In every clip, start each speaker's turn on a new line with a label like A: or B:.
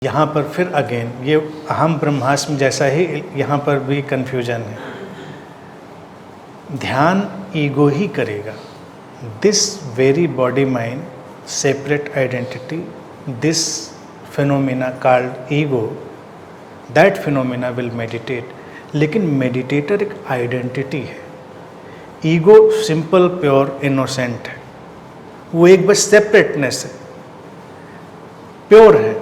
A: यहाँ पर फिर अगेन ये अहम ब्रह्मास्म जैसा ही यहाँ पर भी कन्फ्यूजन है। ध्यान ईगो ही करेगा। This very body mind separate identity, this phenomena called ego, that phenomena will meditate. लेकिन मेडिटेटर एक आइडेंटिटी है, ईगो सिंपल प्योर इनोसेंट है, वो एक बस सेपरेटनेस है, प्योर है,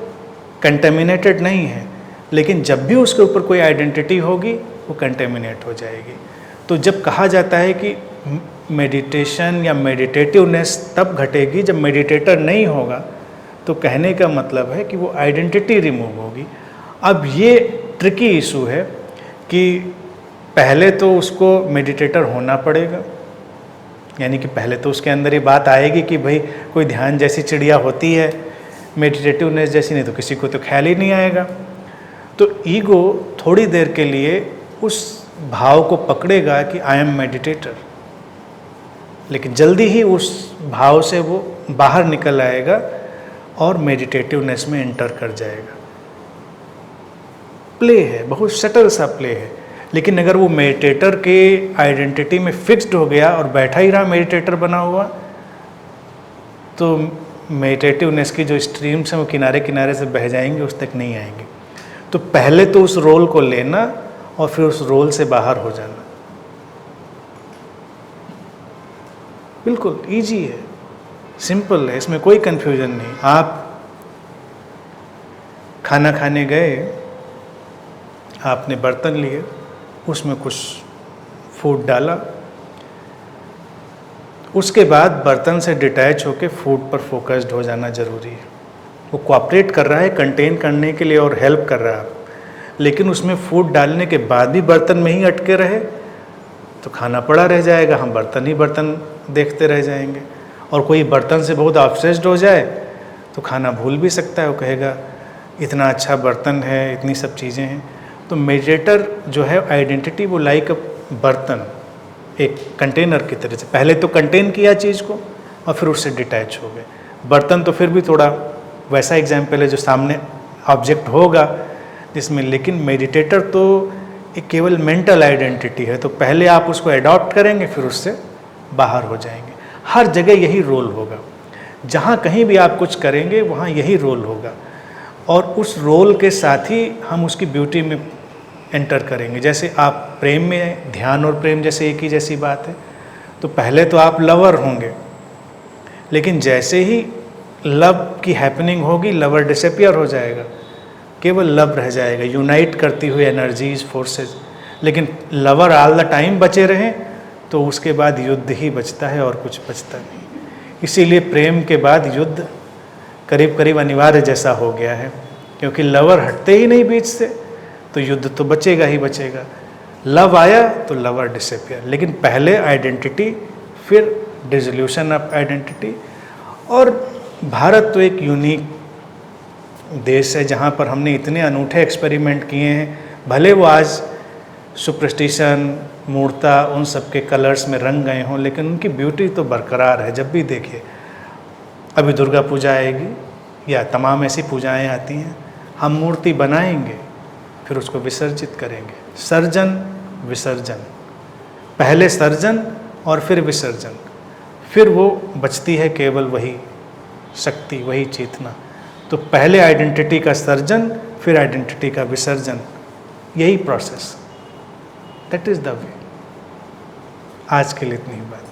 A: कंटेमिनेटेड नहीं है। लेकिन जब भी उसके ऊपर कोई आइडेंटिटी होगी वो कंटेमिनेट हो जाएगी। तो जब कहा जाता है कि मेडिटेशन या मेडिटेटिवनेस तब घटेगी जब मेडिटेटर नहीं होगा, तो कहने का मतलब है कि वो आइडेंटिटी रिमूव होगी। अब ये ट्रिकी इशू है कि पहले तो उसको मेडिटेटर होना पड़ेगा, यानी कि पहले तो उसके अंदर ये बात आएगी कि भाई कोई ध्यान जैसी चिड़िया होती है, मेडिटेटिवनेस जैसी नहीं तो किसी को तो ख्याल ही नहीं आएगा। तो ईगो थोड़ी देर के लिए उस भाव को पकड़ेगा कि आई एम मेडिटेटर, लेकिन जल्दी ही उस भाव से वो बाहर निकल आएगा और मेडिटेटिवनेस में एंटर कर जाएगा। प्ले है, बहुत सटल सा प्ले है। लेकिन अगर वो मेडिटेटर के आइडेंटिटी में फिक्स्ड हो गया और बैठा ही रहा मेडिटेटर बना हुआ, तो मेडिटेटिवनेस की जो स्ट्रीम्स हैं वो किनारे किनारे से बह जाएंगे, उस तक नहीं आएंगे। तो पहले तो उस रोल को लेना और फिर उस रोल से बाहर हो जाना। बिल्कुल इजी है, सिंपल है, इसमें कोई कंफ्यूजन नहीं। आप खाना खाने गए, आपने बर्तन लिए, उसमें कुछ फूड डाला, उसके बाद बर्तन से डिटैच होकर फूड पर फोकस्ड हो जाना ज़रूरी है। वो कोऑपरेट कर रहा है कंटेन करने के लिए और हेल्प कर रहा है, लेकिन उसमें फूड डालने के बाद भी बर्तन में ही अटके रहे तो खाना पड़ा रह जाएगा, हम बर्तन ही बर्तन देखते रह जाएंगे। और कोई बर्तन से बहुत ऑब्सेस्ड हो जाए तो खाना भूल भी सकता है, वो कहेगा इतना अच्छा बर्तन है, इतनी सब चीज़ें हैं। तो मेडिटेटर जो है आइडेंटिटी वो लाइक बर्तन, एक कंटेनर की तरह से पहले तो कंटेन किया चीज़ को और फिर उससे डिटैच हो गए। बर्तन तो फिर भी थोड़ा वैसा एग्जाम्पल है जो सामने ऑब्जेक्ट होगा जिसमें, लेकिन मेडिटेटर तो एक केवल मेंटल आइडेंटिटी है। तो पहले आप उसको अडॉप्ट करेंगे, फिर उससे बाहर हो जाएंगे। हर जगह यही रोल होगा, जहाँ कहीं भी आप कुछ करेंगे वहाँ यही रोल होगा, और उस रोल के साथ ही हम उसकी ब्यूटी में एंटर करेंगे। जैसे आप प्रेम में, ध्यान और प्रेम जैसे एक ही जैसी बात है। तो पहले तो आप लवर होंगे, लेकिन जैसे ही लव की हैपनिंग होगी लवर डिसअपियर हो जाएगा, केवल लव रह जाएगा, यूनाइट करती हुई एनर्जीज, फोर्सेस। लेकिन लवर ऑल द टाइम बचे रहें तो उसके बाद युद्ध ही बचता है और कुछ बचता नहीं। इसीलिए प्रेम के बाद युद्ध करीब करीब अनिवार्य जैसा हो गया है, क्योंकि लवर हटते ही नहीं बीच से, तो युद्ध तो बचेगा ही बचेगा। लव आया तो लवर डिसअपियर, लेकिन पहले आइडेंटिटी, फिर डिसोल्यूशन ऑफ आइडेंटिटी। और भारत तो एक यूनिक देश है जहाँ पर हमने इतने अनूठे एक्सपेरिमेंट किए हैं। भले वो आज सुपरस्टिशन, मूर्ता, उन सब के कलर्स में रंग गए हों, लेकिन उनकी ब्यूटी तो बरकरार है। जब भी देखिए, अभी दुर्गा पूजा आएगी या तमाम ऐसी पूजाएं आती हैं, हम मूर्ति बनाएंगे फिर उसको विसर्जित करेंगे। सर्जन विसर्जन, पहले सर्जन और फिर विसर्जन, फिर वो बचती है केवल वही शक्ति, वही चेतना। तो पहले आइडेंटिटी का सर्जन, फिर आइडेंटिटी का विसर्जन, यही process, that is the way. आज के लिए इतनी ही बात।